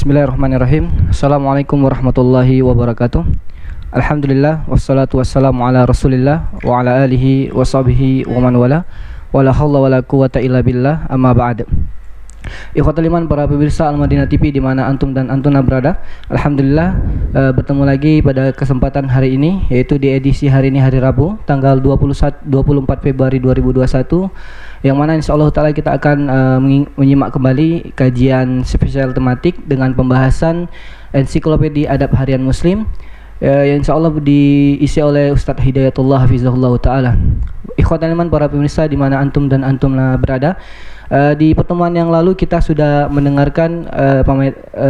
Bismillahirrahmanirrahim. Assalamualaikum warahmatullahi wabarakatuh. Alhamdulillah wassalatu wassalamu ala Rasulillah wa ala alihi wa sahbihi wa man wala. Wala haula wala quwata illa billah. Amma ba'd. Ikhwatul iman, para pemirsa Al-Madinah TV di mana antum dan antuna berada. Alhamdulillah bertemu lagi pada kesempatan hari ini, yaitu di edisi hari ini, hari Rabu, tanggal 24 Februari 2021, yang mana insyaallah taala kita akan menyimak kembali kajian spesial tematik dengan pembahasan ensiklopedia adab harian Muslim, yang insyaallah diisi oleh Ustadz Hidayatullah Hafizahullah taala. Ikhwatul iman, para pemirsa di mana antum dan antuna berada. Di pertemuan yang lalu kita sudah mendengarkan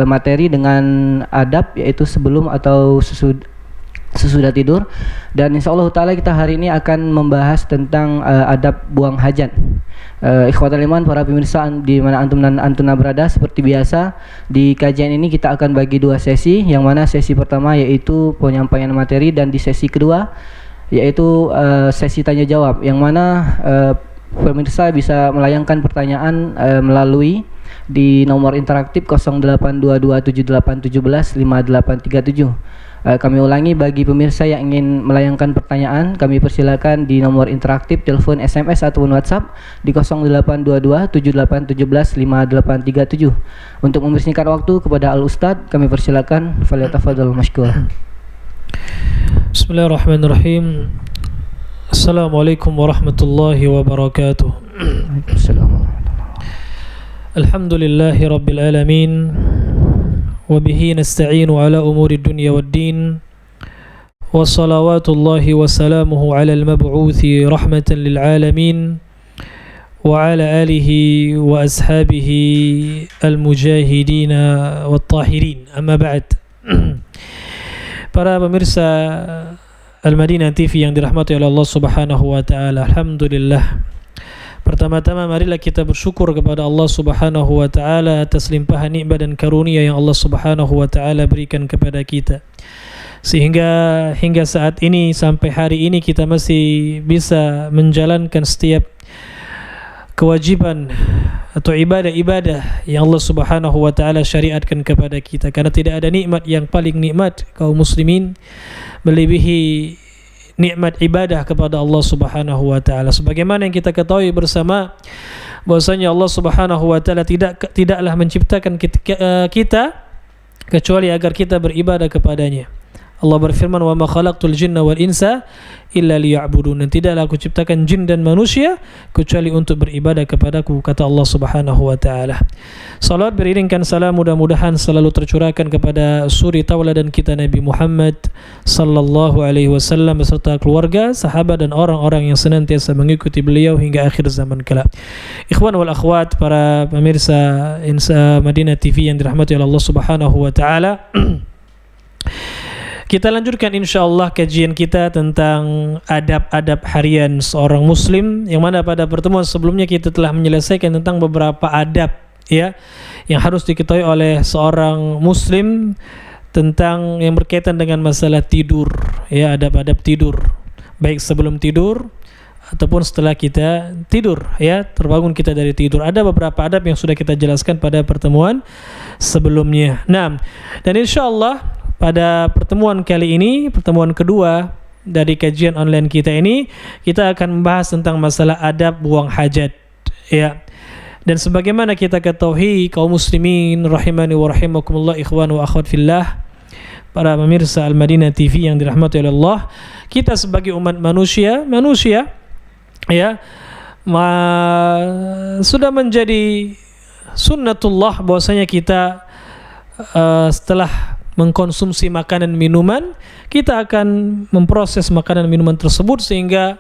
materi dengan adab, yaitu sebelum atau sesudah tidur, dan insyaallah taala kita hari ini akan membahas tentang adab buang hajat. Ikhwatul iman, para pemirsa di mana antum dan antuna berada, seperti biasa di kajian ini kita akan bagi dua sesi, yang mana sesi pertama yaitu penyampaian materi, dan di sesi kedua yaitu sesi tanya jawab, yang mana pemirsa bisa melayangkan pertanyaan melalui di nomor interaktif 082278175837. Kami ulangi, bagi pemirsa yang ingin melayangkan pertanyaan, kami persilakan di nomor interaktif telepon, SMS ataupun WhatsApp di 082278175837. Untuk mempersingkat waktu kepada Al Ustadz, kami persilakan, falyatafadhal mashkur. Bismillahirrahmanirrahim. Assalamualaikum warahmatullahi wabarakatuh. Alhamdulillahi rabbil alamin, wa bihi nasta'inu ala umuri dunya waddin, wa salawatullahi wa salamuhu ala al-mab'uthi rahmatan lil alamin, wa ala alihi wa ashabihi al-mujahidina wat tahirin. Amma ba'd. Para pemirsa Al-Madinah TV yang dirahmati oleh Allah Subhanahu wa taala, alhamdulillah. Pertama-tama marilah kita bersyukur kepada Allah Subhanahu wa taala atas limpahan nikmat dan karunia yang Allah Subhanahu wa taala berikan kepada kita. Sehingga hingga saat ini, sampai hari ini, kita masih bisa menjalankan setiap kewajiban atau ibadah-ibadah yang Allah Subhanahu wa taala syariatkan kepada kita, karena tidak ada nikmat yang paling nikmat kaum muslimin melebihi nikmat ibadah kepada Allah Subhanahu wa taala. Sebagaimana yang kita ketahui bersama bahwasanya Allah Subhanahu wa taala tidaklah menciptakan kita kecuali agar kita beribadah kepadanya. Allah berfirman, "Wa ma khalaqtul jinna wal insa illa liya'budun." Dan tidaklah aku ciptakan jin dan manusia kecuali untuk beribadah kepadaku, kata Allah Subhanahu wa taala. Salawat beriringkan salam mudah-mudahan selalu tercurahkan kepada suri tauladan kita Nabi Muhammad sallallahu alaihi wasallam beserta keluarga, sahabat dan orang-orang yang senantiasa mengikuti beliau hingga akhir zaman kelak. Ikhwan wal akhwat, para pemirsa Madinah TV yang dirahmati oleh Allah Subhanahu wa taala. Kita lanjutkan insyaallah kajian kita tentang adab-adab harian seorang muslim, yang mana pada pertemuan sebelumnya kita telah menyelesaikan tentang beberapa adab ya yang harus diketahui oleh seorang muslim tentang yang berkaitan dengan masalah tidur ya, adab-adab tidur, baik sebelum tidur ataupun setelah kita tidur ya, terbangun kita dari tidur. Ada beberapa adab yang sudah kita jelaskan pada pertemuan sebelumnya. Nah, dan insyaallah pada pertemuan kali ini, pertemuan kedua dari kajian online kita ini, kita akan membahas tentang masalah adab buang hajat ya. Dan sebagaimana kita ketahui kaum muslimin rahimani wa rahimakumullah, ikhwan wa akhwat fillah, para pemirsa Al-Madinah TV yang dirahmati oleh Allah, kita sebagai umat manusia ya, sudah menjadi sunnatullah bahwasanya kita setelah mengkonsumsi makanan minuman, kita akan memproses makanan minuman tersebut sehingga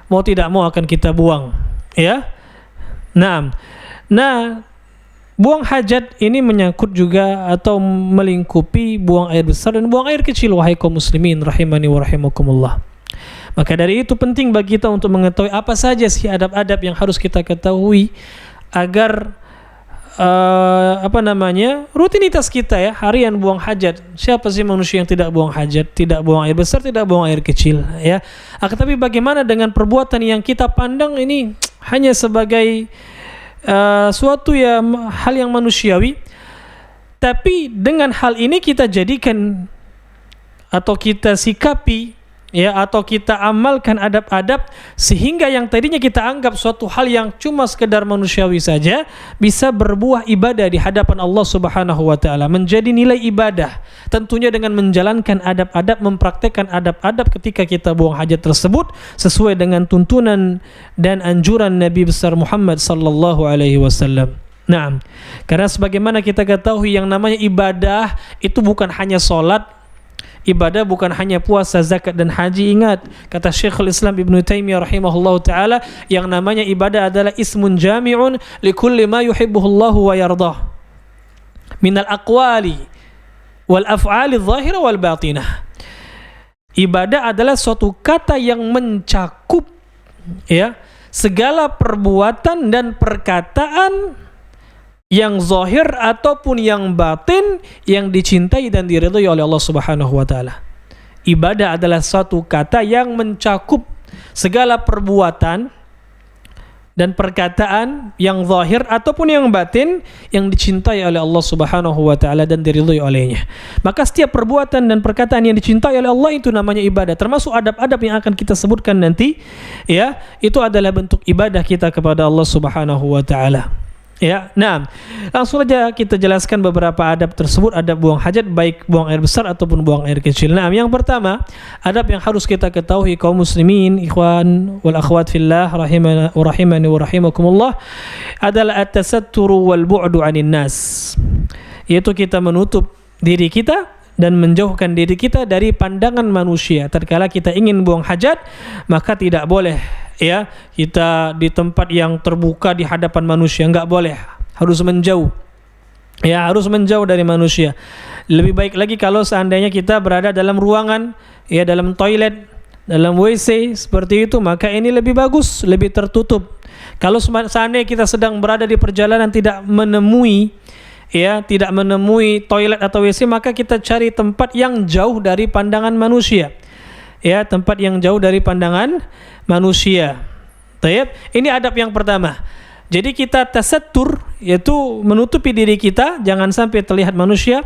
mau tidak mau akan kita buang ya. Nah, buang hajat ini menyangkut juga atau melingkupi buang air besar dan buang air kecil, wahai kaum muslimin rahimani wa rahimakumullah. Maka dari itu penting bagi kita untuk mengetahui apa saja sih adab-adab yang harus kita ketahui agar rutinitas kita ya, harian buang hajat. Siapa sih manusia yang tidak buang hajat, tidak buang air besar, tidak buang air kecil ya. Tetapi bagaimana dengan perbuatan yang kita pandang ini hanya sebagai suatu ya hal yang manusiawi, Tapi dengan hal ini kita jadikan atau kita sikapi ya, atau kita amalkan adab-adab sehingga yang tadinya kita anggap suatu hal yang cuma sekedar manusiawi saja bisa berbuah ibadah di hadapan Allah Subhanahu wa taala, menjadi nilai ibadah. Tentunya dengan menjalankan adab-adab, mempraktekkan adab-adab ketika kita buang hajat tersebut sesuai dengan tuntunan dan anjuran Nabi besar Muhammad sallallahu alaihi wasallam. Nah, karena sebagaimana kita ketahui yang namanya ibadah itu bukan hanya salat. Ibadah bukan hanya puasa, zakat dan haji. Ingat kata Syekhul Islam Ibnu Taimiyah rahimahullahu taala, yang namanya ibadah adalah ismun jami'un likulli ma yuhibbuhullahu wa yardah minal aqwali wal af'ali adh-dhahira wal batinah. Ibadah adalah suatu kata yang mencakup ya segala perbuatan dan perkataan yang zahir ataupun yang batin yang dicintai dan diridhai oleh Allah Subhanahu wa taala. Ibadah adalah suatu kata yang mencakup segala perbuatan dan perkataan yang zahir ataupun yang batin yang dicintai oleh Allah Subhanahu wa taala dan diridhai olehnya. Maka setiap perbuatan dan perkataan yang dicintai oleh Allah itu namanya ibadah. Termasuk adab-adab yang akan kita sebutkan nanti ya, itu adalah bentuk ibadah kita kepada Allah Subhanahu wa taala. Ya, nah, langsung saja kita jelaskan beberapa adab tersebut, adab buang hajat baik buang air besar ataupun buang air kecil. Nah, yang pertama, adab yang harus kita ketahui kaum muslimin, ikhwan wal akhwat fillah rahimani wa rahimakumullah, adalah at-tasatturu wal bu'du 'anil nas. Yaitu kita menutup diri kita dan menjauhkan diri kita dari pandangan manusia. Tatkala kita ingin buang hajat, maka tidak boleh ya kita di tempat yang terbuka di hadapan manusia, enggak boleh, harus menjauh ya, harus menjauh dari manusia. Lebih baik lagi kalau seandainya kita berada dalam ruangan ya, dalam toilet, dalam WC seperti itu, maka ini lebih bagus, lebih tertutup. Kalau seandainya kita sedang berada di perjalanan tidak menemui toilet atau WC, maka kita cari tempat yang jauh dari pandangan manusia. Ya, tempat yang jauh dari pandangan manusia. Baik, ini adab yang pertama. Jadi kita tasattur, yaitu menutupi diri kita jangan sampai terlihat manusia.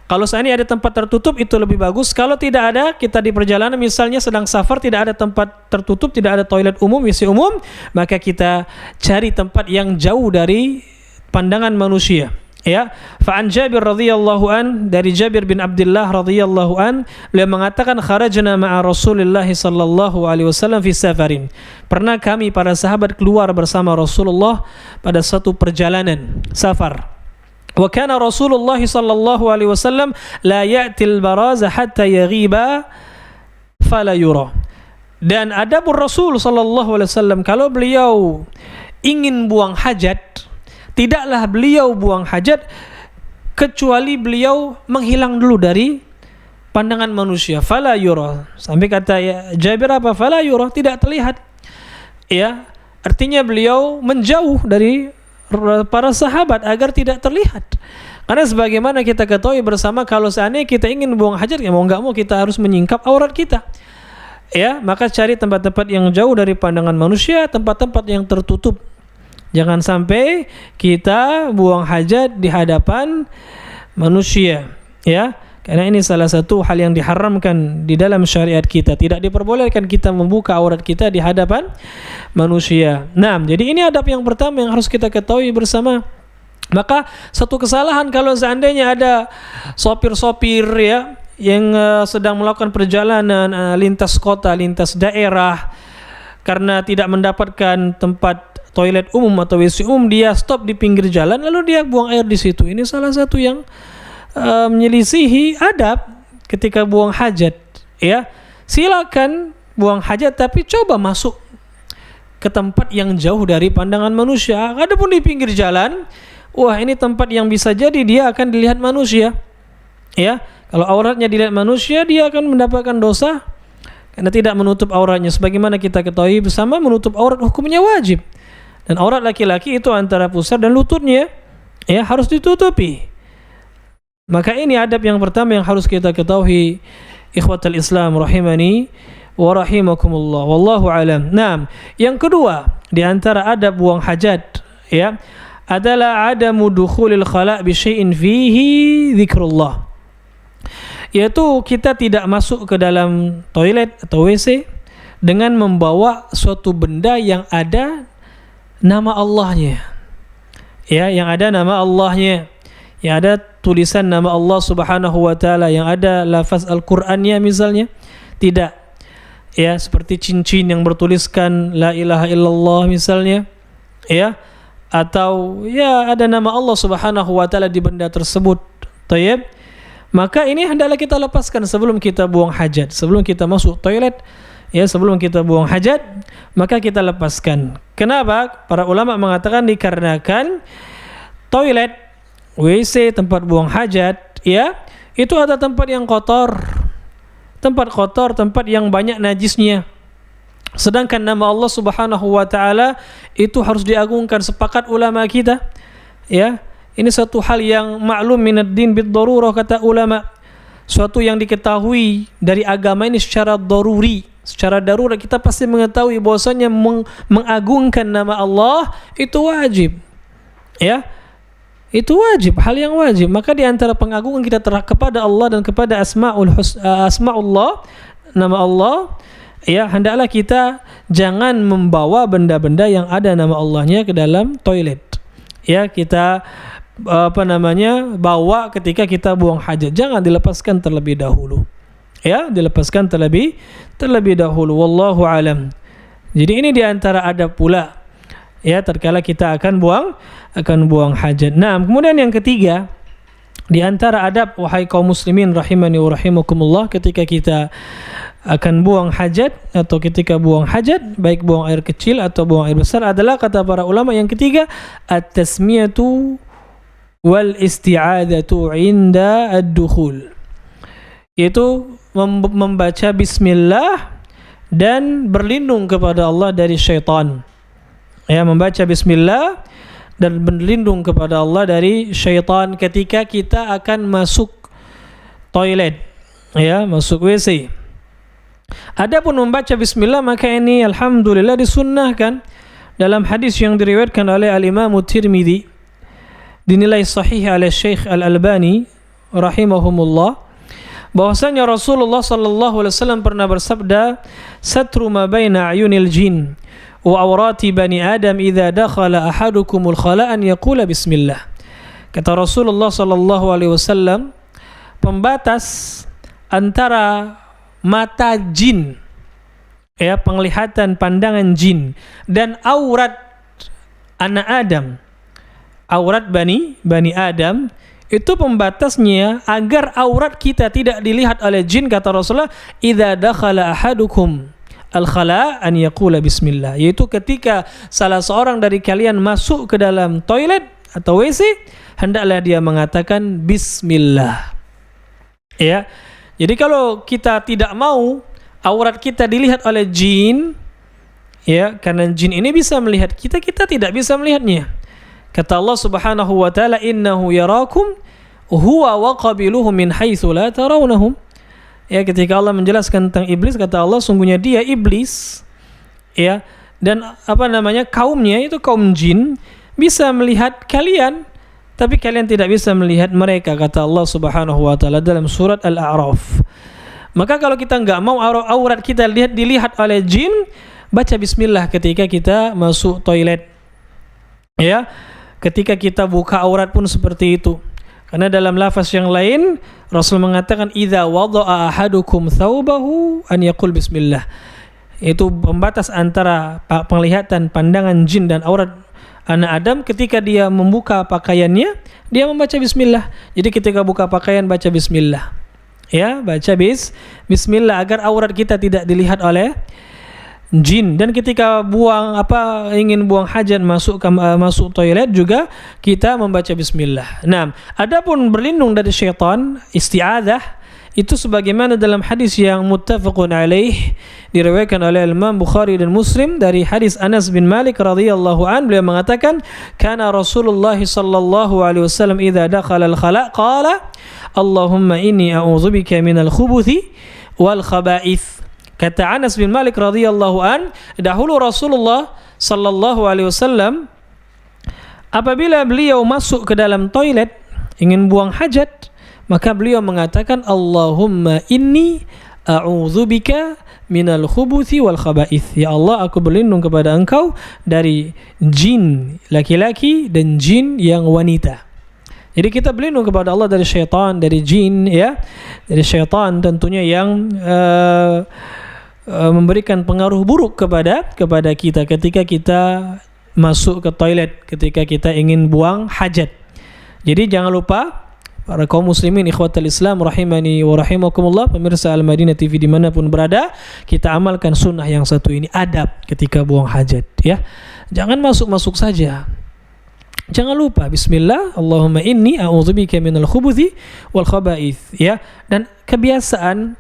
Kalau seandainya ada tempat tertutup itu lebih bagus. Kalau tidak ada, kita di perjalanan misalnya sedang safar, tidak ada tempat tertutup, tidak ada toilet umum, WC umum, maka kita cari tempat yang jauh dari pandangan manusia. Ya, fa'an Jabir radhiyallahu an, dari Jabir bin Abdullah radhiyallahu an, beliau mengatakan kharajna ma'a Rasulillah sallallahu alaihi wasallam fi safarin. Pernah kami para sahabat keluar bersama Rasulullah pada satu perjalanan safar. Wa kana Rasulullah sallallahu alaihi wasallam la ya'til baraza hatta yaghiba fala yura. Dan adabur Rasul sallallahu alaihi wasallam, kalau beliau ingin buang hajat, tidaklah beliau buang hajat kecuali beliau menghilang dulu dari pandangan manusia. Fala yura. Sampai kata Jabir apa? Fala yura, tidak terlihat. Ya, artinya beliau menjauh dari para sahabat agar tidak terlihat. Karena sebagaimana kita ketahui bersama, kalau seandainya kita ingin buang hajat, ya mau enggak mau kita harus menyingkap aurat kita. Ya, maka cari tempat-tempat yang jauh dari pandangan manusia, tempat-tempat yang tertutup. Jangan sampai kita buang hajat di hadapan manusia, ya. Karena ini salah satu hal yang diharamkan di dalam syariat kita. Tidak diperbolehkan kita membuka aurat kita di hadapan manusia. Nah, jadi ini adab yang pertama yang harus kita ketahui bersama. Maka satu kesalahan kalau seandainya ada sopir-sopir ya yang sedang melakukan perjalanan lintas kota, lintas daerah, karena tidak mendapatkan tempat toilet umum atau WC umum, dia stop di pinggir jalan lalu dia buang air di situ. Ini salah satu yang menyelisihi adab ketika buang hajat. Ya, silakan buang hajat tapi coba masuk ke tempat yang jauh dari pandangan manusia. Adapun di pinggir jalan, wah ini tempat yang bisa jadi dia akan dilihat manusia. Ya, kalau auratnya dilihat manusia, dia akan mendapatkan dosa karena tidak menutup auratnya. Sebagaimana kita ketahui bersama, menutup aurat hukumnya wajib. Dan aurat laki-laki itu antara pusar dan lututnya, ya harus ditutupi. Maka ini adab yang pertama yang harus kita ketahui, ikhwatal Islam rahimani wa rahimakumullah. Wallahu alam. Nah, yang kedua di antara adab buang hajat, ya adalah adamu dukhulil khala' bi syai'in fihi dzikrullah. Yaitu kita tidak masuk ke dalam toilet atau WC dengan membawa suatu benda yang ada nama Allahnya. Ya, yang ada nama Allahnya. Yang ada tulisan nama Allah Subhanahu wa taala, yang ada lafaz Al-Qur'annya misalnya. Tidak. Ya, seperti cincin yang bertuliskan la ilaha illallah misalnya. Ya, atau ya ada nama Allah Subhanahu wa taala di benda tersebut. Thayyib. Maka ini hendaklah kita lepaskan sebelum kita buang hajat, sebelum kita masuk toilet, ya, sebelum kita buang hajat, maka kita lepaskan. Kenapa? Para ulama mengatakan dikarenakan toilet, WC, tempat buang hajat, ya, itu ada tempat yang kotor, tempat yang banyak najisnya. Sedangkan nama Allah Subhanahu wa taala itu harus diagungkan, sepakat ulama kita, ya. Ini satu hal yang maklum minad din bid darurah, kata ulama. Suatu yang diketahui dari agama ini secara daruri, secara darurat kita pasti mengetahui bahwasanya mengagungkan nama Allah itu wajib. Ya. Itu wajib, hal yang wajib. Maka di antara pengagungan kita kepada Allah dan kepada asmaullah, nama Allah, ya, hendaklah kita jangan membawa benda-benda yang ada nama Allahnya ke dalam toilet. Ya, kita bawa ketika kita buang hajat, jangan dilepaskan terlebih dahulu. Ya, dilepaskan terlebih dahulu. Wallahu alam. Jadi ini di antara adab pula, ya, tatkala kita akan buang hajat. Nah, kemudian yang ketiga, di antara adab, wahai kaum muslimin rahimani wa rahimakumullah, ketika kita akan buang hajat atau ketika buang hajat, baik buang air kecil atau buang air besar, adalah kata para ulama yang ketiga, at-tasmiyatu wal isti'adzatu 'inda ad-dukhul. Yaitu membaca bismillah dan berlindung kepada Allah dari syaitan. Ya, membaca bismillah dan berlindung kepada Allah dari syaitan ketika kita akan masuk toilet, ya, masuk WC. Adapun membaca bismillah, maka ini alhamdulillah disunnahkan dalam hadis yang diriwayatkan oleh Al-Imam Tirmidzi, dinilai sahih oleh Syekh Al-Albani rahimahumullah, bahwasanya Rasulullah sallallahu alaihi wasallam pernah bersabda, satru ma baina ayunil jin wa awrati bani adam idza dakhala ahadukumul khala an yaqula bismillah. Kata Rasulullah sallallahu alaihi wasallam, pembatas antara mata jin, ya, penglihatan pandangan jin, dan aurat anak Adam, aurat bani Adam, itu pembatasnya agar aurat kita tidak dilihat oleh jin, kata Rasulullah, idza dakhala ahadukum al-khala an yaqula bismillah, yaitu ketika salah seorang dari kalian masuk ke dalam toilet atau WC, hendaklah dia mengatakan bismillah. Ya. Jadi kalau kita tidak mau aurat kita dilihat oleh jin, ya, karena jin ini bisa melihat kita, kita tidak bisa melihatnya. Kata Allah Subhanahu wa taala, innahu yarakum huwa wa qabiluhu min haitsu la tarawnahum. Ya, ketika Allah menjelaskan tentang iblis, kata Allah, sungguhnya dia iblis, ya, dan kaumnya itu kaum jin bisa melihat kalian, tapi kalian tidak bisa melihat mereka, kata Allah Subhanahu wa taala dalam surat Al-A'raf. Maka kalau kita enggak mau aurat kita dilihat oleh jin, baca bismillah ketika kita masuk toilet. Ya, ketika kita buka aurat pun seperti itu. Karena dalam lafaz yang lain Rasul mengatakan idza wada'a ahadukum thawbahu an yaqul bismillah. Itu pembatas antara penglihatan pandangan jin dan aurat anak Adam, ketika dia membuka pakaiannya, dia membaca bismillah. Jadi ketika buka pakaian baca bismillah. Ya, baca bismillah agar aurat kita tidak dilihat oleh jin. Dan ketika ingin buang hajat, masuk toilet juga kita membaca bismillah. Nah, adapun berlindung dari syaitan, isti'adzah, itu sebagaimana dalam hadis yang muttafaqun alaih, diriwayatkan oleh Imam Bukhari dan Muslim dari hadis Anas bin Malik radhiyallahu an, beliau mengatakan, kana Rasulullah sallallahu alaihi wasallam idza dakhala al-khala qala Allahumma inni a'udzubika minal khubuthi wal khaba'ith. Kata Anas bin Malik radhiyallahu an, dahulu Rasulullah sallallahu alaihi wasallam Apabila beliau masuk ke dalam toilet ingin buang hajat, maka beliau mengatakan Allahumma inni a'udzubika minal khubuthi wal khaba'ith. Ya Allah, aku berlindung kepada Engkau dari jin laki-laki dan jin yang wanita. Jadi kita berlindung kepada Allah dari syaitan, dari jin, ya, dari syaitan tentunya yang memberikan pengaruh buruk kepada kita ketika kita masuk ke toilet, ketika kita ingin buang hajat. Jadi jangan lupa para kaum muslimin ikhwatal Islam rahimani wa rahimakumullah, pemirsa Al-Madinah TV dimanapun berada, kita amalkan sunnah yang satu ini, adab ketika buang hajat, ya. Jangan masuk-masuk saja. Jangan lupa bismillah, Allahumma inni a'udzubika minal khubuthi wal khaba'ith, ya. Dan kebiasaan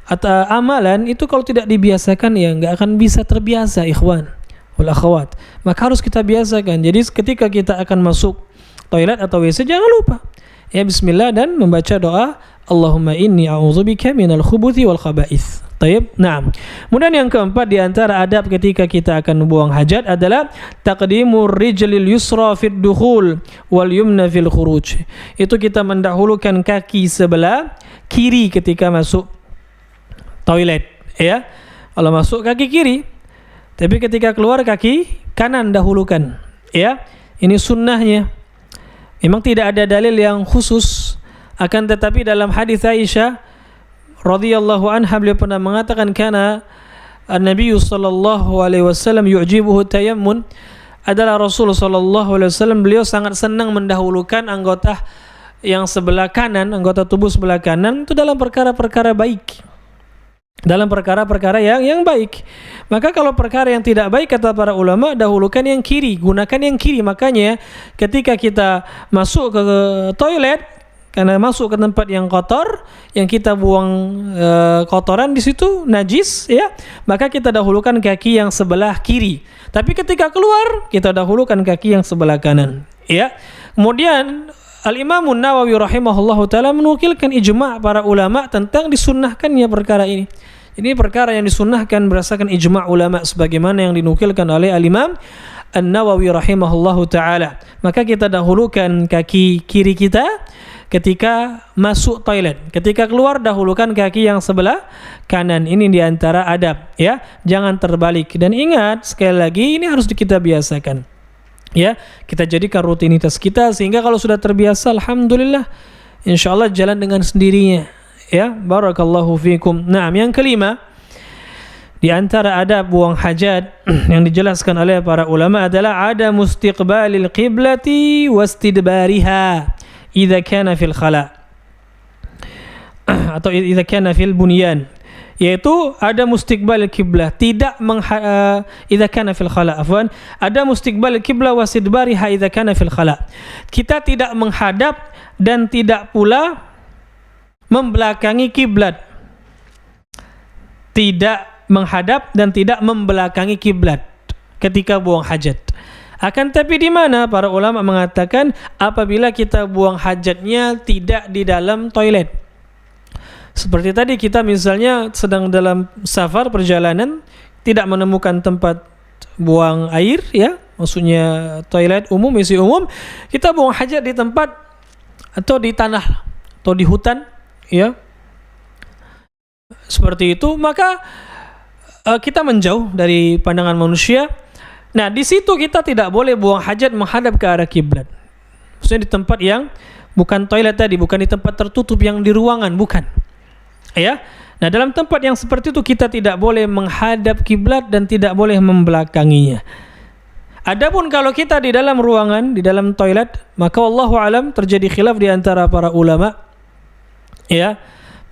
atau amalan itu kalau tidak dibiasakan ya enggak akan bisa terbiasa, ikhwan wal akhwat. Maka harus kita biasakan. Jadi ketika kita akan masuk toilet atau WC, jangan lupa ya bismillah dan membaca doa Allahumma inni a'udzubika minal khubuthi wal khaba'ith. Taib. Naam. Kemudian yang keempat di antara adab ketika kita akan buang hajat adalah taqdimur rijlil yusra fid dukhul wal yumna fil khuruj. Itu kita mendahulukan kaki sebelah kiri ketika masuk toilet, ya. Kalau masuk kaki kiri, tapi ketika keluar kaki kanan dahulukan, ya. Ini sunnahnya. Memang tidak ada dalil yang khusus, akan tetapi dalam hadis Aisyah radhiyallahu anha beliau pernah mengatakan kana Nabi sallallahu alaihi wasallam yu'jibuhu tayammun, adalah Rasul sallallahu alaihi wasallam beliau sangat senang mendahulukan anggota yang sebelah kanan, anggota tubuh sebelah kanan itu dalam perkara-perkara baik. Dalam perkara-perkara yang baik. Maka kalau perkara yang tidak baik kata para ulama, dahulukan yang kiri, gunakan yang kiri. Makanya ketika kita masuk ke toilet, karena masuk ke tempat yang kotor, yang kita buang kotoran di situ najis, ya, maka kita dahulukan kaki yang sebelah kiri. Tapi ketika keluar, kita dahulukan kaki yang sebelah kanan, ya. Kemudian Al-Imam Nawawi rahimahullahu taala menukilkan ijma' para ulama tentang disunnahkannya perkara ini. Ini perkara yang disunnahkan berdasarkan ijma' ulama sebagaimana yang dinukilkan oleh Al-Imam An-Nawawi rahimahullahu taala. Maka kita dahulukan kaki kiri kita ketika masuk toilet. Ketika keluar dahulukan kaki yang sebelah kanan. Ini diantara adab, ya. Jangan terbalik. Dan ingat sekali lagi ini harus kita biasakan, ya. Kita jadikan rutinitas kita sehingga kalau sudah terbiasa, alhamdulillah, insyaallah jalan dengan sendirinya, ya. Barakallahu fikum. Nah, yang kelima di antara adab buang hajat yang dijelaskan oleh para ulama adalah ada mustiqbalil qiblati wastidbariha idza kana fil khala atau idza kana fil bunyan, yaitu ada mustiqbalil qiblah, tidak idza kana fil khala, afwan, ada mustiqbalil qiblah wastidbariha idza kana fil khala. Kita tidak menghadap dan tidak pula membelakangi kiblat. Tidak menghadap dan tidak membelakangi kiblat ketika buang hajat. Akan tapi di mana para ulama mengatakan apabila kita buang hajatnya tidak di dalam toilet. Seperti tadi kita misalnya sedang dalam safar perjalanan, tidak menemukan tempat buang air, ya, maksudnya toilet umum, isi umum, kita buang hajat di tempat atau di tanah atau di hutan, ya. Seperti itu, maka kita menjauh dari pandangan manusia. Nah, di situ kita tidak boleh buang hajat menghadap ke arah kiblat. Maksudnya di tempat yang bukan toilet tadi, bukan di tempat tertutup yang di ruangan, bukan. Ya. Nah, dalam tempat yang seperti itu kita tidak boleh menghadap kiblat dan tidak boleh membelakanginya. Adapun kalau kita di dalam ruangan, di dalam toilet, maka wallahu alam terjadi khilaf di antara para ulama. Ya.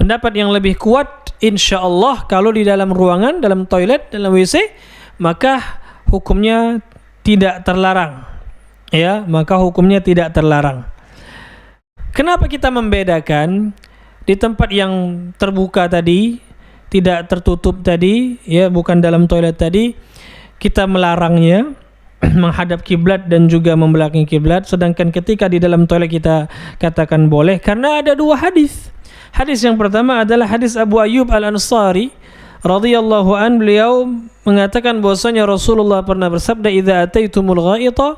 Pendapat yang lebih kuat insyaallah kalau di dalam ruangan, dalam toilet, dalam WC, maka hukumnya tidak terlarang, ya, maka hukumnya tidak terlarang. Kenapa kita membedakan di tempat yang terbuka tadi, tidak tertutup tadi, ya, bukan dalam toilet tadi, kita melarangnya menghadap kiblat dan juga membelakangi kiblat, sedangkan ketika di dalam toilet kita katakan boleh karena ada dua hadis. Hadis yang pertama adalah hadis Abu Ayyub Al-Ansari radhiyallahu an, beliau mengatakan bahwasanya Rasulullah pernah bersabda idza ataitumul ghaita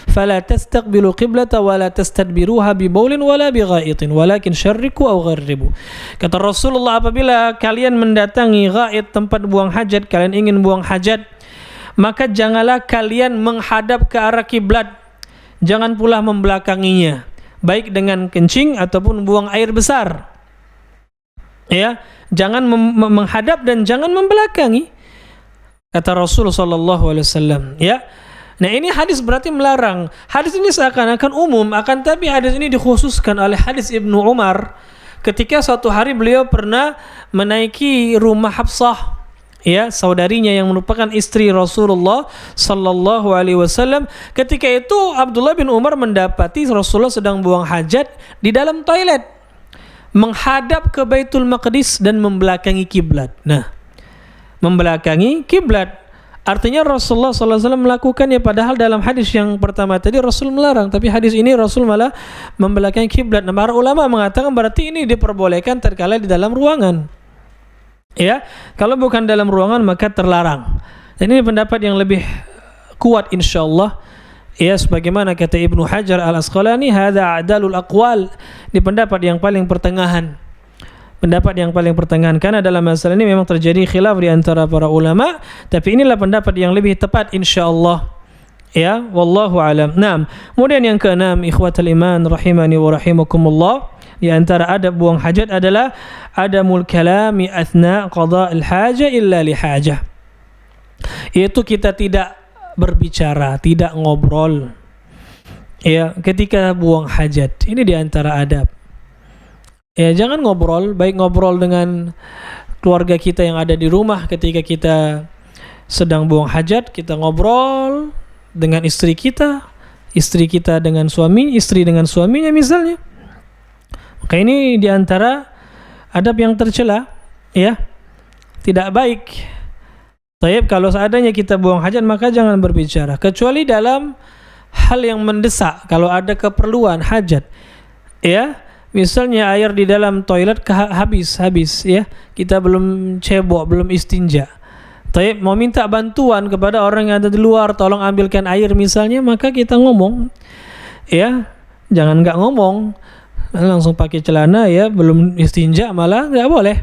fala tastaqbilu qiblata wa la tastadbiruha bi baulin wala bi ghaitin walakin syarriku aw gharribu. Kata Rasulullah, apabila kalian mendatangi ghaid, tempat buang hajat, kalian ingin buang hajat, maka janganlah kalian menghadap ke arah kiblat, jangan pula membelakanginya, baik dengan kencing ataupun buang air besar. Ya, jangan menghadap dan jangan membelakangi, kata Rasul sallallahu alaihi wasallam. Ya. Nah, ini hadis berarti melarang. Hadis ini seakan-akan umum, akan tapi hadis ini dikhususkan oleh hadis Ibnu Umar ketika suatu hari beliau pernah menaiki rumah Hafsah, ya, saudarinya yang merupakan istri Rasulullah sallallahu alaihi wasallam. Ketika itu Abdullah bin Umar mendapati Rasulullah sedang buang hajat di dalam toilet, menghadap ke Baitul Maqdis dan membelakangi kiblat. Nah, membelakangi kiblat artinya Rasulullah SAW melakukannya, padahal dalam hadis yang pertama tadi Rasul melarang, tapi hadis ini Rasul malah membelakangi kiblat. Nah, para ulama mengatakan berarti ini diperbolehkan terkala di dalam ruangan. Ya, kalau bukan dalam ruangan maka terlarang. Dan ini pendapat yang lebih kuat insyaallah. Ya, sebagaimana kata Ibnu Hajar Al-Asqalani, hadza a'dalul aqwal, di pendapat yang paling pertengahan. Pendapat yang paling pertengahan, karena dalam masalah ini memang terjadi khilaf di antara para ulama, tapi inilah pendapat yang lebih tepat insyaallah. Ya, wallahu alam. Naam. Kemudian yang keenam, ikhwatul iman rahimani wa rahimakumullah, di antara adab buang hajat adalah adamul kalami athna qada'il haja illa li hajah. Yaitu kita tidak berbicara, tidak ngobrol, ya, ketika buang hajat. Ini di antara adab. Ya, jangan ngobrol, baik ngobrol dengan keluarga kita yang ada di rumah ketika kita sedang buang hajat, kita ngobrol dengan istri kita dengan suami, istri dengan suaminya misalnya. Maka ini di antara adab yang tercela, ya, tidak baik. Taib, kalau seadanya kita buang hajat maka jangan berbicara, kecuali dalam hal yang mendesak, kalau ada keperluan hajat, ya. Misalnya air di dalam toilet habis, ya, kita belum cebok, belum istinja. Taib, mau minta bantuan kepada orang yang ada di luar, tolong ambilkan air misalnya, maka kita ngomong, ya, jangan nggak ngomong, langsung pakai celana, ya, belum istinja malah nggak boleh.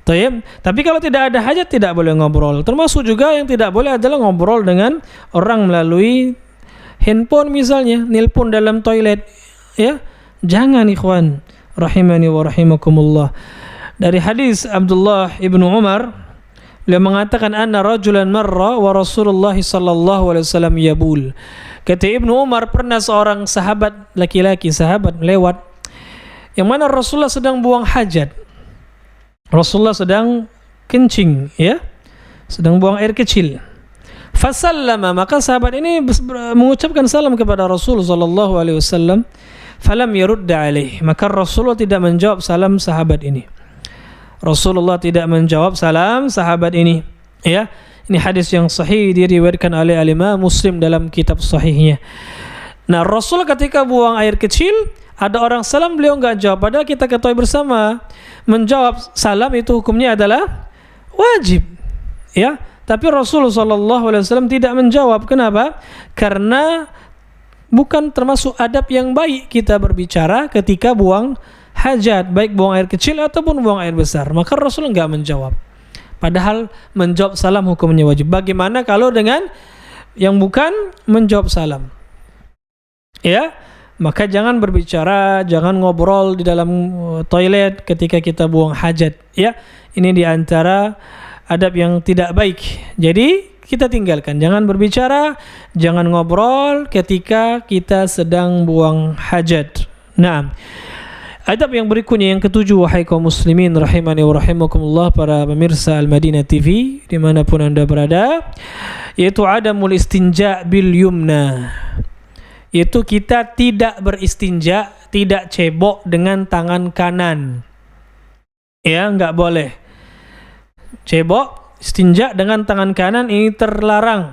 Taib, tapi kalau tidak ada hajat tidak boleh ngobrol. Termasuk juga yang tidak boleh adalah ngobrol dengan orang melalui handphone misalnya, nelpon dalam toilet, ya. Jangan, ikhwan rahimani wa rahimakumullah. Dari hadis Abdullah ibnu Umar, beliau mengatakan anna rajulan marra wa Rasulullah sallallahu alaihi wasallam yabul. Kata Ibnu Umar, pernah seorang sahabat laki-laki, sahabat melewat, yang mana Rasulullah sedang buang hajat. Rasulullah sedang kencing, ya, sedang buang air kecil. Fasallama, maka sahabat ini mengucapkan salam kepada Rasul sallallahu alaihi wasallam. Falam yarudda alaih, maka Rasulullah tidak menjawab salam sahabat ini. Rasulullah tidak menjawab salam sahabat ini, ya. Ini hadis yang sahih, diriwayatkan oleh Imam Muslim dalam kitab sahihnya. Nah, Rasul ketika buang air kecil, ada orang salam, beliau enggak jawab, padahal kita ketahui bersama menjawab salam itu hukumnya adalah wajib, ya. Tapi Rasulullah SAW tidak menjawab. Kenapa? Karena bukan termasuk adab yang baik kita berbicara ketika buang hajat, baik buang air kecil ataupun buang air besar. Maka Rasul enggak menjawab, padahal menjawab salam hukumnya wajib. Bagaimana kalau dengan yang bukan menjawab salam, ya? Maka jangan berbicara, jangan ngobrol di dalam toilet ketika kita buang hajat, ya. Ini di antara adab yang tidak baik. Jadi kita tinggalkan, jangan berbicara, jangan ngobrol ketika kita sedang buang hajat. Nah, adab yang berikutnya yang ketujuh, wahai kaum muslimin rahimani wa rahimakumullah, para pemirsa Al-Madinah TV dimanapun anda berada, yaitu adamul istinja bil yumna, yaitu kita tidak beristinja, tidak cebok dengan tangan kanan, ya, nggak boleh cebok, istinja dengan tangan kanan, ini terlarang.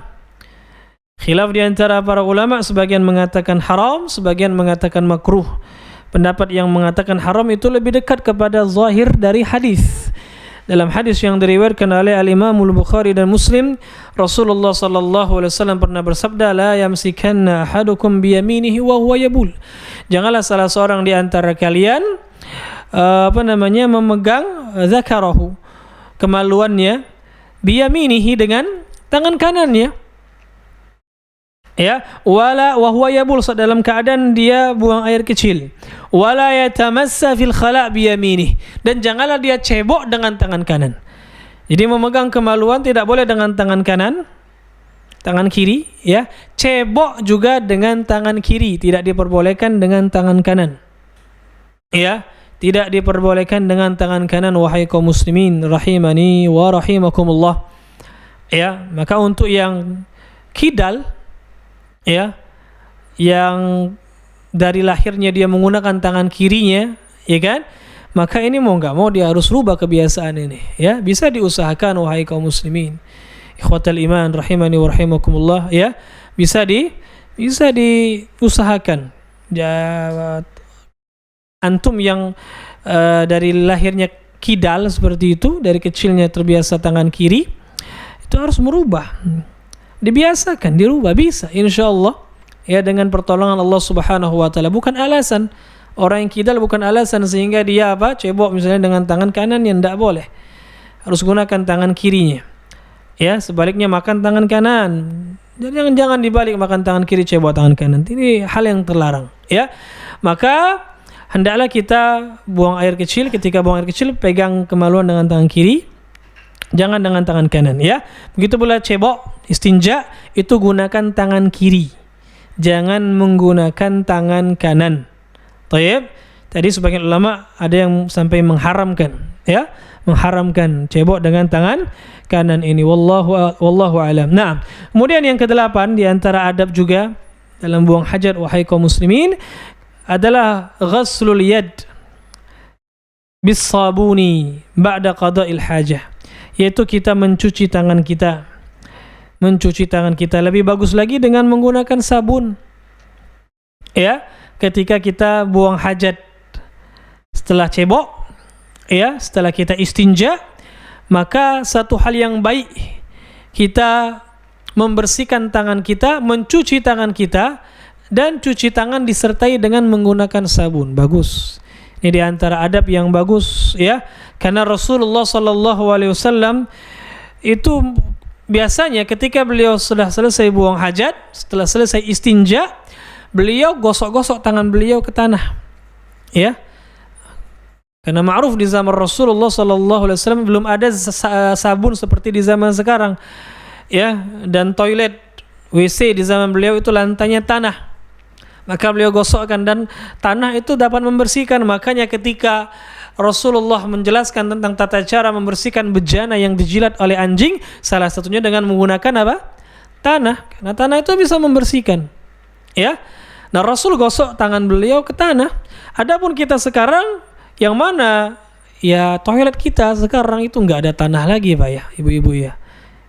Khilaf di antara para ulama, sebagian mengatakan haram, sebagian mengatakan makruh. Pendapat yang mengatakan haram itu lebih dekat kepada zahir dari hadis. Dalam hadis yang diriwayatkan oleh Al-Imam Al-Bukhari dan Muslim, Rasulullah sallallahu alaihi wasallam pernah bersabda, "La yamsikanna ahadukum biyaminihi wa huwa yabul." Janganlah salah seorang di antara kalian memegang zakarahu, kemaluannya, biyaminihi dengan tangan kanannya. Ya, wala wa huwa yabul, dalam keadaan dia buang air kecil. Wala yatamassa fil khala' biyaminih, dan janganlah dia cebok dengan tangan kanan. Jadi memegang kemaluan tidak boleh dengan tangan kanan, tangan kiri, ya. Cebok juga dengan tangan kiri, tidak diperbolehkan dengan tangan kanan. Ya, tidak diperbolehkan dengan tangan kanan, wahai kaum muslimin rahimani wa rahimakumullah. Ya, maka untuk yang kidal, ya, yang dari lahirnya dia menggunakan tangan kirinya, ya kan? Maka ini mau nggak mau dia harus rubah kebiasaan ini, ya. Bisa diusahakan wahai kaum muslimin, ikhwatal iman rahimani wa rahimakumullah, ya. Bisa diusahakan. Ya, antum yang dari lahirnya kidal seperti itu, dari kecilnya terbiasa tangan kiri, itu harus merubah. Dibiasakan, dirubah, bisa insyaallah, ya, dengan pertolongan Allah Subhanahu wa taala. Bukan alasan orang yang kidal, bukan alasan sehingga dia cebok misalnya dengan tangan kanan, yang tidak boleh. Harus gunakan tangan kirinya. Ya, sebaliknya makan tangan kanan. Jadi jangan dibalik, makan tangan kiri cebok tangan kanan. Ini hal yang terlarang, ya. Maka hendaklah kita buang air kecil, ketika buang air kecil pegang kemaluan dengan tangan kiri, jangan dengan tangan kanan, ya. Begitu pula cebok, istinja, itu gunakan tangan kiri, jangan menggunakan tangan kanan. Tayyib. Tadi sebagian ulama ada yang sampai mengharamkan, ya, mengharamkan cebok dengan tangan kanan ini. Wallahu alam. Nah, kemudian yang ke-8 di antara adab juga dalam buang hajat wahai kaum muslimin adalah ghaslul yad bis sabuni ba'da qada'il hajah, yaitu kita mencuci tangan kita. Mencuci tangan kita lebih bagus lagi dengan menggunakan sabun, ya, ketika kita buang hajat. Setelah cebok, ya, setelah kita istinja, maka satu hal yang baik kita membersihkan tangan kita, mencuci tangan kita, dan cuci tangan disertai dengan menggunakan sabun. Bagus. Ini di antara adab yang bagus, ya, karena Rasulullah sallallahu alaihi wasallam itu biasanya ketika beliau sudah selesai buang hajat, setelah selesai istinja, beliau gosok-gosok tangan beliau ke tanah, ya. Karena ma'ruf di zaman Rasulullah sallallahu alaihi wasallam belum ada sabun seperti di zaman sekarang, ya, dan toilet WC di zaman beliau itu lantainya tanah. Maka beliau gosokkan, dan tanah itu dapat membersihkan. Makanya ketika Rasulullah menjelaskan tentang tata cara membersihkan bejana yang dijilat oleh anjing, salah satunya dengan menggunakan tanah. Karena tanah itu bisa membersihkan, ya. Nah, Rasul gosok tangan beliau ke tanah. Adapun kita sekarang, yang mana ya toilet kita sekarang itu enggak ada tanah lagi, Pak, ya, ibu-ibu, ya.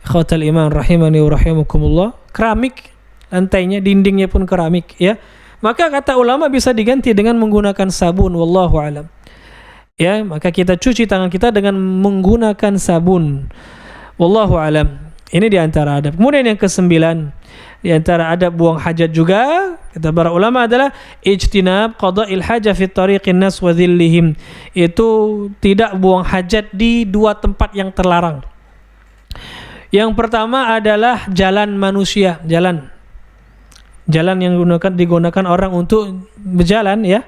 Ikhwatal iman rahimani wa rahimakumullah. Keramik lantainya, dindingnya pun keramik, ya. Maka kata ulama bisa diganti dengan menggunakan sabun, wallahu alam. Ya, maka kita cuci tangan kita dengan menggunakan sabun. Wallahu alam. Ini di antara adab. Kemudian yang ke-9, di antara adab buang hajat juga kata para ulama adalah ijtinab qada'il hajah fi tariqin nas wa dhillihim. Itu tidak buang hajat di dua tempat yang terlarang. Yang pertama adalah jalan manusia, jalan yang digunakan orang untuk berjalan, ya.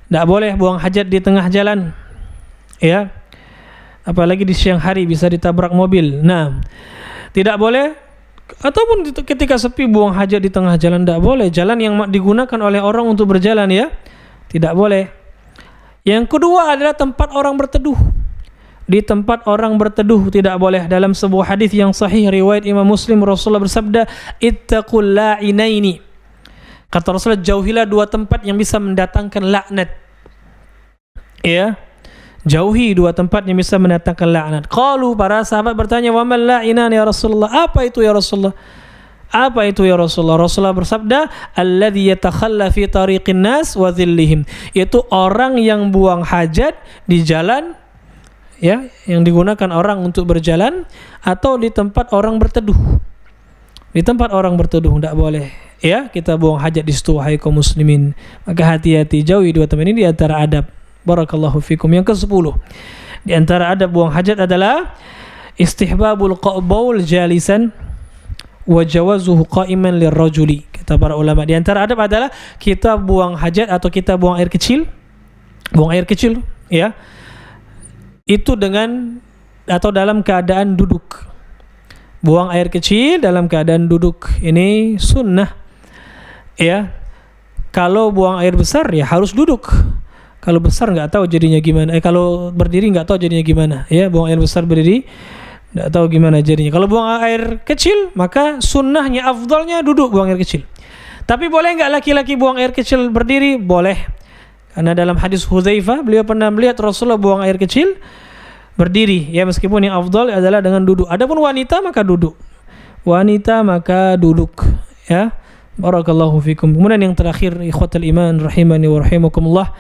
Tidak boleh buang hajat di tengah jalan, ya. Apalagi di siang hari bisa ditabrak mobil. Nah, tidak boleh. Ataupun ketika sepi buang hajat di tengah jalan, tidak boleh. Jalan yang digunakan oleh orang untuk berjalan, ya, tidak boleh. Yang kedua adalah tempat orang berteduh. Di tempat orang berteduh tidak boleh. Dalam sebuah hadis yang sahih riwayat Imam Muslim, Rasulullah bersabda, ittaqul la'inaini. Kata Rasulullah, jauhilah dua tempat yang bisa mendatangkan laknat, ya. Jauhi dua tempat yang bisa mendatangkan laknat. Qalu, para sahabat bertanya, wa man la'inan ya Rasulullah? Apa itu ya Rasulullah? Apa itu ya Rasulullah? Rasulullah bersabda, alladzi yatakhalla fi tariqin nas wa dhillihim. Yaitu orang yang buang hajat di jalan, ya, yang digunakan orang untuk berjalan atau di tempat orang berteduh. Di tempat orang berteduh tidak boleh, ya, kita buang hajat di situ, wahai kaum muslimin. Maka hati-hati, jauhi dua tempat ini di antara adab. Barakallahu fikum. Yang ke-10, di antara adab buang hajat adalah istihbabul qaul jalisan wa jawazuhu qa'iman lirrajuli. Kata para ulama, di antara adab adalah kita buang hajat atau kita buang air kecil, ya, itu dengan atau dalam keadaan duduk. Buang air kecil dalam keadaan duduk ini sunnah, ya. Kalau buang air besar ya harus duduk. Kalau besar nggak tahu jadinya gimana. Kalau berdiri nggak tahu jadinya gimana. Ya, buang air besar berdiri nggak tahu gimana jadinya. Kalau buang air kecil maka sunnahnya, afdalnya duduk buang air kecil. Tapi boleh nggak laki-laki buang air kecil berdiri? Boleh. Karena dalam hadis Hudzaifah, beliau pernah melihat Rasulullah buang air kecil berdiri, ya, meskipun yang afdal adalah dengan duduk. Adapun wanita maka duduk. Ya. Barakallahu fikum. Kemudian yang terakhir, ikhwatul iman rahimani wa rahimakumullah,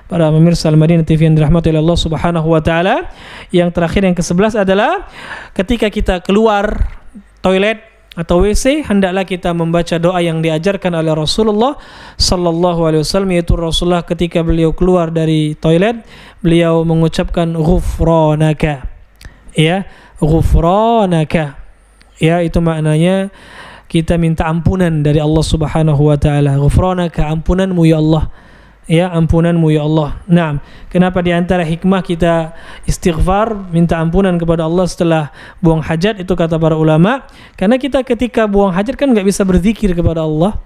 para pemirsa Al-Madinah TV yang dirahmati oleh Allah Subhanahu wa taala, yang terakhir, yang ke-11 adalah ketika kita keluar toilet atau WC, hendaklah kita membaca doa yang diajarkan oleh Rasulullah sallallahu alaihi wasallam, yaitu Rasulullah ketika beliau keluar dari toilet, beliau mengucapkan ghufranaka. Ya, ghufranaka. Ya, itu maknanya kita minta ampunan dari Allah Subhanahu wa taala. Ghufranaka, ampunanmu ya Allah. Ya, ampunanmu ya Allah. Nah, kenapa di antara hikmah kita istighfar, minta ampunan kepada Allah setelah buang hajat, itu kata para ulama, karena kita ketika buang hajat kan nggak bisa berzikir kepada Allah,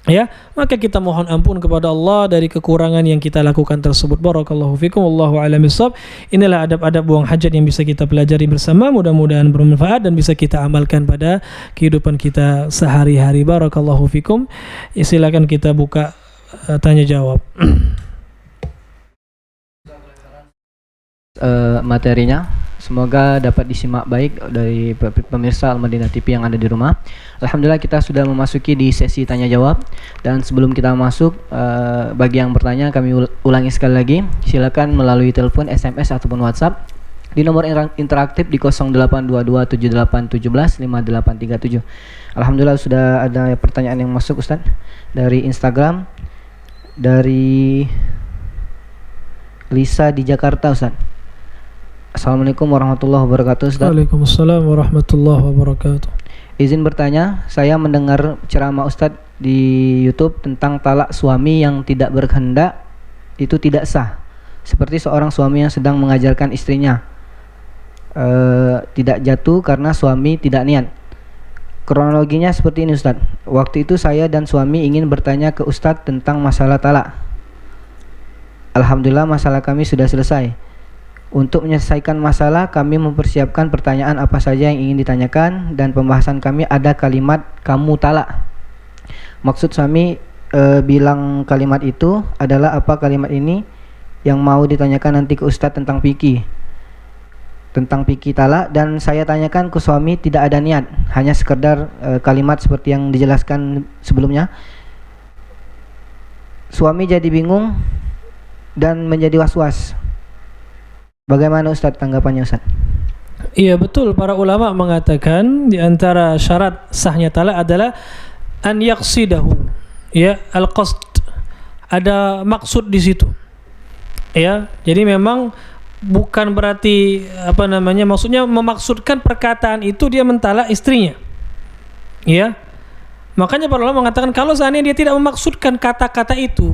ya, maka kita mohon ampun kepada Allah dari kekurangan yang kita lakukan tersebut. Barakallahu fikum, wallahu a'lam bishawab. Inilah adab-adab buang hajat yang bisa kita pelajari bersama, mudah-mudahan bermanfaat dan bisa kita amalkan pada kehidupan kita sehari-hari. Barakallahu fikum. Silakan kita buka tanya jawab. Materinya semoga dapat disimak baik dari pemirsa Al-Madinah TV yang ada di rumah. Alhamdulillah, kita sudah memasuki di sesi tanya jawab, dan sebelum kita masuk, bagi yang bertanya kami ulangi sekali lagi, silakan melalui telepon, SMS ataupun WhatsApp di nomor interaktif di 082278175837. Alhamdulillah sudah ada pertanyaan yang masuk, Ustaz, dari Instagram, dari Lisa di Jakarta, Ustaz. Assalamualaikum warahmatullahi wabarakatuh, Ustaz. Waalaikumsalam warahmatullahi wabarakatuh. Izin bertanya, saya mendengar ceramah Ustaz di YouTube tentang talak suami yang tidak berkehendak itu tidak sah. Seperti seorang suami yang sedang mengajarkan istrinya tidak jatuh karena suami tidak niat. Kronologinya seperti ini, Ustaz. Waktu itu saya dan suami ingin bertanya ke Ustaz tentang masalah talak. Alhamdulillah masalah kami sudah selesai. Untuk menyelesaikan masalah, kami mempersiapkan pertanyaan apa saja yang ingin ditanyakan, dan pembahasan kami ada kalimat kamu talak. Maksud suami bilang kalimat itu adalah apa kalimat ini yang mau ditanyakan nanti ke Ustaz tentang fikih talak, dan saya tanyakan ke suami tidak ada niat, hanya sekedar kalimat seperti yang dijelaskan sebelumnya. Suami jadi bingung dan menjadi was-was. Bagaimana Ustaz tanggapannya, Ustaz? Iya, betul, para ulama mengatakan di antara syarat sahnya talak adalah an yaqsidahu, ya, al-qasd, ada maksud di situ. Ya, jadi memang bukan berarti maksudnya memaksudkan perkataan itu dia mentalak istrinya. Ya. Makanya para ulama mengatakan kalau seandainya dia tidak memaksudkan kata-kata itu,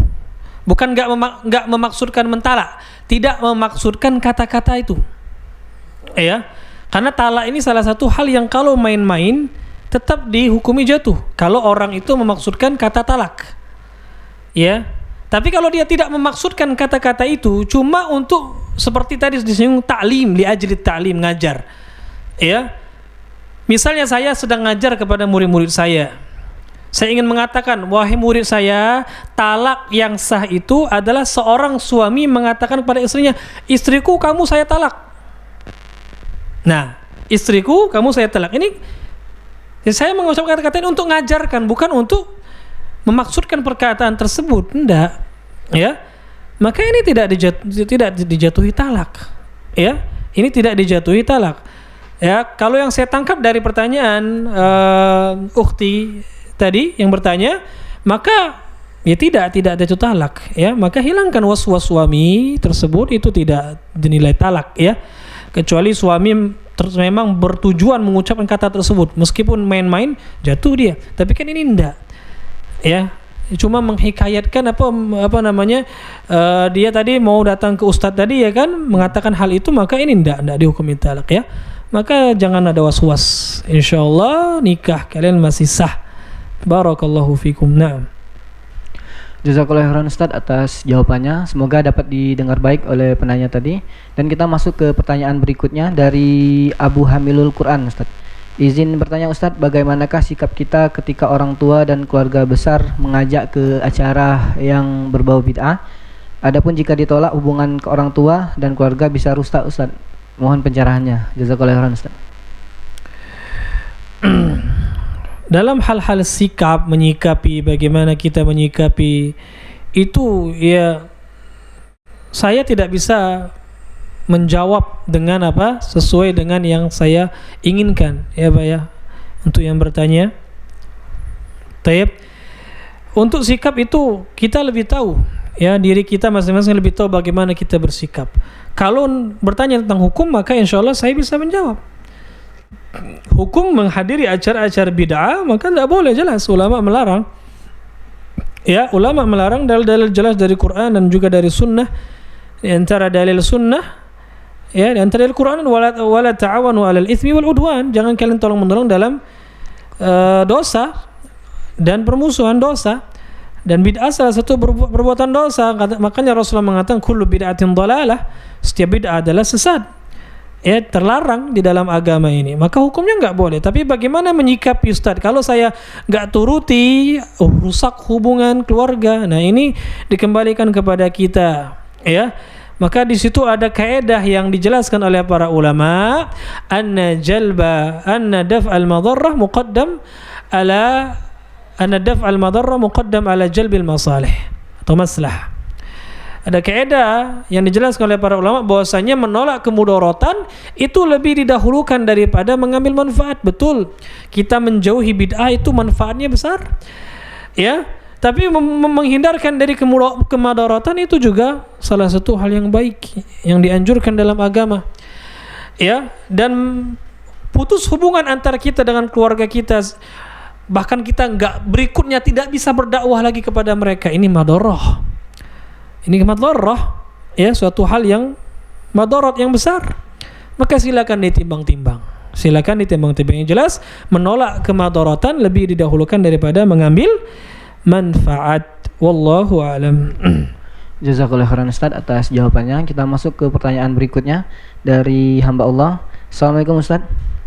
bukan enggak memaksudkan mentalak, tidak memaksudkan kata-kata itu. Ya. Karena talak ini salah satu hal yang kalau main-main tetap dihukumi jatuh kalau orang itu memaksudkan kata talak. Ya. Tapi kalau dia tidak memaksudkan kata-kata itu, cuma untuk seperti tadi disinggung ta'lim, li ajli ta'lim, ngajar. Ya. Misalnya saya sedang ngajar kepada murid-murid saya. Saya ingin mengatakan, wahai murid saya, talak yang sah itu adalah seorang suami mengatakan kepada istrinya, istriku kamu saya talak. Nah, istriku kamu saya talak. Ini saya mengucapkan kata-kata ini untuk ngajarkan, bukan untuk memaksudkan perkataan tersebut. Tidak, ya. Maka ini tidak dijatuhi talak. ya, ini tidak dijatuhi talak. Ya, kalau yang saya tangkap dari pertanyaan ukhti tadi yang bertanya, maka ya tidak jatuh talak, ya. Maka hilangkan was-was suami tersebut, itu tidak dinilai talak, ya. Kecuali suami memang bertujuan mengucapkan kata tersebut, meskipun main-main jatuh dia. Tapi kan ini enggak, ya. Cuma menghikayatkan apa namanya, dia tadi mau datang ke ustadz tadi, ya kan, mengatakan hal itu, maka ini enggak dihukumi talak, ya. Maka jangan ada was-was. Insyaallah nikah kalian masih sah. Barakallahu fikum. Naam. Jazakallahu khairan Ustaz atas jawabannya. Semoga dapat didengar baik oleh penanya tadi. Dan kita masuk ke pertanyaan berikutnya dari Abu Hamilul Quran, Ustaz. Izin bertanya Ustaz, bagaimanakah sikap kita ketika orang tua dan keluarga besar mengajak ke acara yang berbau bid'ah? Adapun jika ditolak, hubungan ke orang tua dan keluarga bisa rusak, Ustaz. Mohon pencerahannya. Jazakallahu khairan Ustaz. Dalam hal-hal sikap, menyikapi, bagaimana kita menyikapi itu, ya saya tidak bisa menjawab dengan apa sesuai dengan yang saya inginkan, ya Pak, ya, untuk yang bertanya. Taib. Untuk sikap itu kita lebih tahu, ya, diri kita masing-masing lebih tahu bagaimana kita bersikap. Kalau bertanya tentang hukum, maka insya Allah saya bisa menjawab. Hukum menghadiri acara-acara bid'ah, maka tidak boleh, jelas ulama melarang. Ya, ulama melarang, dalil-dalil jelas dari Quran dan juga dari sunnah. Di antara dalil sunnah, ya, di antara dalil Quran, wala ta'awanu 'alal itsmi wal udwan, jangan kalian tolong-menolong dalam dosa dan permusuhan dosa. Dan bid'ah salah satu perbuatan dosa. Makanya Rasulullah mengatakan kullu bid'atin dhalalah, setiap bid'ah adalah sesat. Ya, terlarang di dalam agama ini, maka hukumnya nggak boleh. Tapi bagaimana menyikapi Ustaz? Kalau saya nggak turuti, rusak hubungan keluarga. Nah, ini dikembalikan kepada kita, ya. Maka di situ ada kaidah yang dijelaskan oleh para ulama, anna daf'al madarrah muqaddam ala jalbil masalih atau maslah. Ada kaidah yang dijelaskan oleh para ulama bahwasanya menolak kemudaratan itu lebih didahulukan daripada mengambil manfaat. Betul, kita menjauhi bid'ah itu manfaatnya besar, ya. Tapi menghindarkan dari kemudaratan itu juga salah satu hal yang baik yang dianjurkan dalam agama, ya. Dan putus hubungan antara kita dengan keluarga kita, bahkan kita berikutnya tidak bisa berdakwah lagi kepada mereka, ini madarrah. Ini madarrah, ya, suatu hal yang madarat yang besar. Maka silakan ditimbang-timbang. Yang jelas menolak kemadaratan lebih didahulukan daripada mengambil manfaat. Wallahu a'lam. Jazakallahu khairan Ustaz atas jawabannya. Kita masuk ke pertanyaan berikutnya dari hamba Allah. Assalamualaikum Ustaz.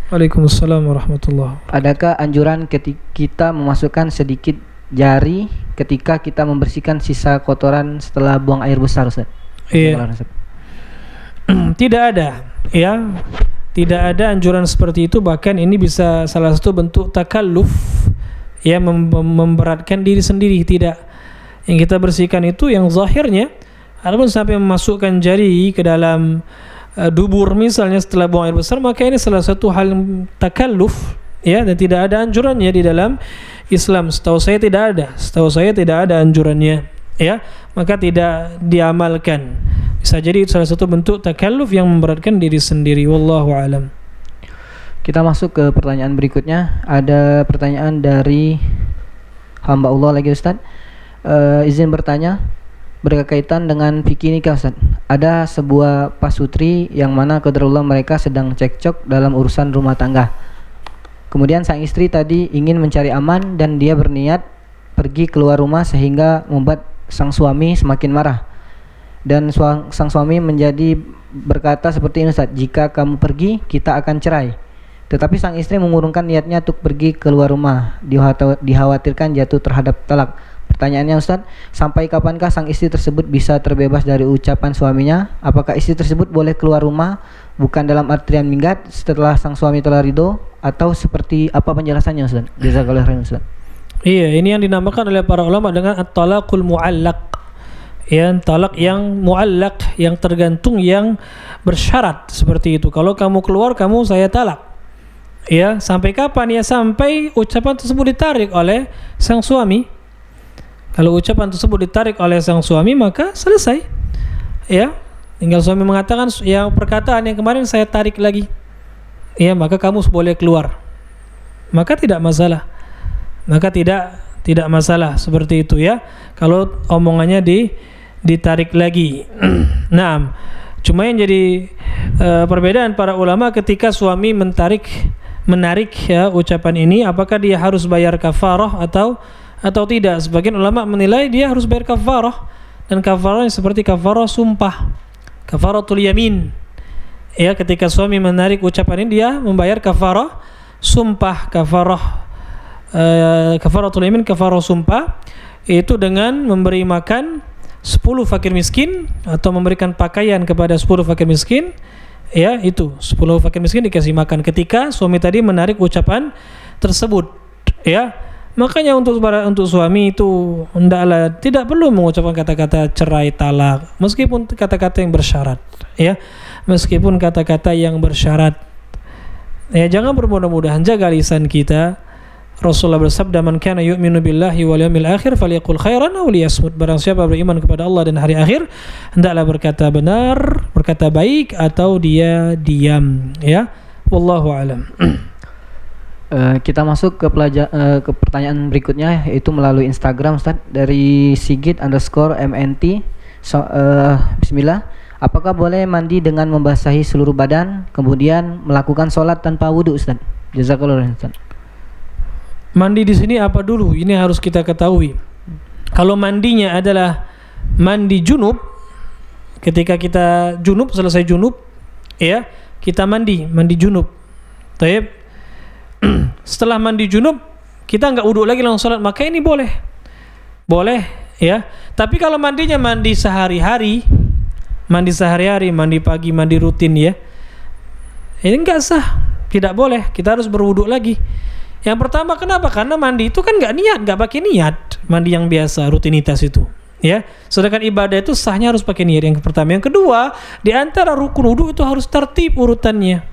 Waalaikumsalam warahmatullahi. Adakah anjuran ketika kita memasukkan sedikit jari ketika kita membersihkan sisa kotoran setelah buang air besar, Ustaz? Iya. Tidak ada, ya. Tidak ada anjuran seperti itu, bahkan ini bisa salah satu bentuk takalluf, ya, memberatkan diri sendiri. Tidak. Yang kita bersihkan itu yang zahirnya. Adapun sampai memasukkan jari ke dalam dubur misalnya setelah buang air besar, maka ini salah satu hal takalluf, ya, dan tidak ada anjurannya di dalam Islam. Setahu saya tidak ada anjurannya, ya. Maka tidak diamalkan. Bisa jadi salah satu bentuk takalluf yang memberatkan diri sendiri. Wallahu alam. Kita masuk ke pertanyaan berikutnya. Ada pertanyaan dari hamba Allah lagi, Ustaz. Izin bertanya, berkaitan dengan fikih nikah, Ustaz. Ada sebuah pasutri yang mana qadarullah mereka sedang cekcok dalam urusan rumah tangga. Kemudian sang istri tadi ingin mencari aman dan dia berniat pergi keluar rumah sehingga membuat sang suami semakin marah. Dan sang suami menjadi berkata seperti ini, Ustaz, jika kamu pergi kita akan cerai. Tetapi sang istri mengurungkan niatnya untuk pergi keluar rumah, dikhawatirkan jatuh terhadap talak. Pertanyaannya, Ustaz, sampai kapankah sang istri tersebut bisa terbebas dari ucapan suaminya? Apakah istri tersebut boleh keluar rumah bukan dalam artian minggat setelah sang suami telah ridho, atau seperti apa penjelasannya, Ustaz? Jazakallahu khairan, Ustaz. Iya, ini yang dinamakan oleh para ulama dengan at-talaqul mu'allaq. ya, talak yang muallaq, yang tergantung, yang bersyarat seperti itu. Kalau kamu keluar, saya talak. Ya, sampai kapan? Ya, sampai ucapan tersebut ditarik oleh sang suami. Kalau ucapan tersebut ditarik oleh sang suami, maka selesai. Ya, tinggal suami mengatakan, ya perkataan yang kemarin saya tarik lagi. Ya, maka kamu boleh keluar. Maka tidak masalah. Maka tidak masalah seperti itu ya. Kalau omongannya ditarik lagi. Nah, cuma yang jadi perbedaan para ulama ketika suami menarik ya ucapan ini, apakah dia harus bayar kafarah atau tidak. Sebagian ulama menilai dia harus bayar kafarah, dan kafarahnya seperti kafarah sumpah, kafaratul yamin. Ya, ketika suami menarik ucapan ini, dia membayar kafarah sumpah, kafaratul yamin, kafarah sumpah, itu dengan memberi makan 10 fakir miskin atau memberikan pakaian kepada 10 fakir miskin. Ya, itu 10 fakir miskin dikasih makan ketika suami tadi menarik ucapan tersebut. Ya, makanya untuk suami itu tidak perlu mengucapkan kata-kata cerai, talak, meskipun kata-kata yang bersyarat. Ya, meskipun kata-kata yang bersyarat. Ya, jangan bermudah-mudahan, jaga lisan kita. Rasulullah bersabda, "Man kana yu'minu billahi wal yawmil akhir falyaqul khairan aw liyasmut." Barang siapa beriman kepada Allah dan hari akhir, hendaklah berkata benar, berkata baik, atau dia diam. Ya, wallahu alam. Kita masuk ke pertanyaan berikutnya, yaitu melalui Instagram, Ustaz, dari Sigit_MNT. Bismillah. Apakah boleh mandi dengan membasahi seluruh badan kemudian melakukan sholat tanpa wudu, Ustaz? Jazakallahu khairan, Ustaz. Mandi di sini apa dulu? Ini harus kita ketahui. Kalau mandinya adalah mandi junub, ketika kita junub, selesai junub, ya, kita mandi junub. Taib. Setelah mandi junub, kita enggak wudu lagi langsung sholat, maka ini boleh, ya. Tapi kalau mandinya mandi sehari-hari, mandi pagi, mandi rutin, ya, ini enggak sah, tidak boleh. Kita harus berwudu lagi. Yang pertama, kenapa? Karena mandi itu kan enggak pakai niat, mandi yang biasa, rutinitas itu, ya. Sedangkan ibadah itu sahnya harus pakai niat. Yang pertama. Yang kedua, di antara rukun wudu itu harus tertib urutannya.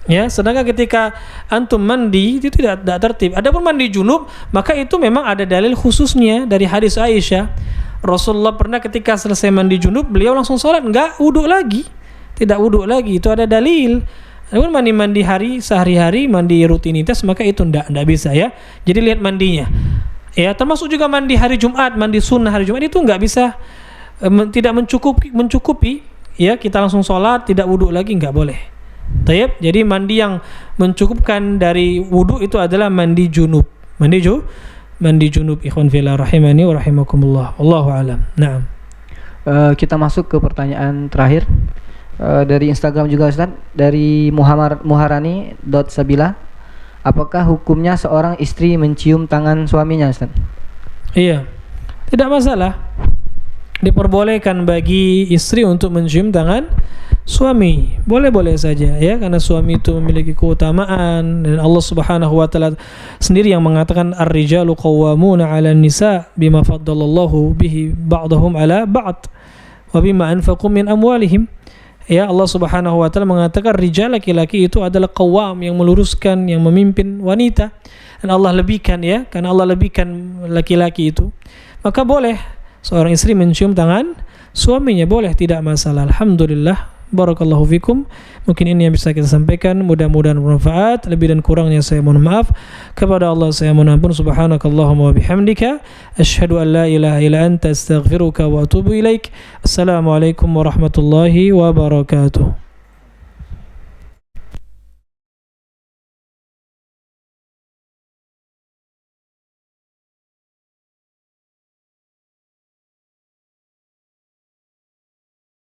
Ya, sedangkan ketika antum mandi itu tidak tertib. Adapun mandi junub, maka itu memang ada dalil khususnya dari hadis Aisyah. Rasulullah pernah ketika selesai mandi junub, beliau langsung sholat, enggak wudu lagi, tidak wudu lagi. Itu ada dalil. Adapun mandi hari sehari-hari, mandi rutinitas, maka itu enggak bisa, ya. Jadi lihat mandinya. Ya, termasuk juga mandi hari Jumat, mandi sunnah hari Jumat itu enggak bisa, tidak mencukupi. Ya, kita langsung sholat, tidak wudu lagi, enggak boleh. Tayyib. Jadi mandi yang mencukupkan dari wudu itu adalah mandi junub. Mandi junub, ikhwan fillah rahimani wa rahimakumullah. Wallahu alam. Naam. Kita masuk ke pertanyaan terakhir dari Instagram juga, Ustaz, dari muharani.sabila. Apakah hukumnya seorang istri mencium tangan suaminya, Ustaz? Iya. Tidak masalah. Diperbolehkan bagi istri untuk mencium tangan suami, boleh-boleh saja, ya, karena suami itu memiliki keutamaan, dan Allah Subhanahu wa taala sendiri yang mengatakan ar-rijalu qawwamuna 'alan nisa bima faddalallahu bihi ba'dahum 'ala ba'd wa bima anfaqu min amwalihim. Ya, Allah Subhanahu wa taala mengatakan rijal, laki-laki itu adalah qawwam, yang meluruskan, yang memimpin wanita, dan Allah lebihkan, ya, karena Allah lebihkan laki-laki itu. Maka boleh seorang istri mencium tangan suaminya, boleh, tidak masalah. Alhamdulillah. Barakallahu fikum. Mungkin ini yang bisa kita sampaikan, mudah-mudahan bermanfaat. Lebih dan kurangnya saya mohon maaf. Kepada Allah saya mohon ampun. Subhanakallahumma wa bihamdika asyhadu an la ilaha illa anta astaghfiruka wa atubu ilaik. Assalamualaikum warahmatullahi wabarakatuh.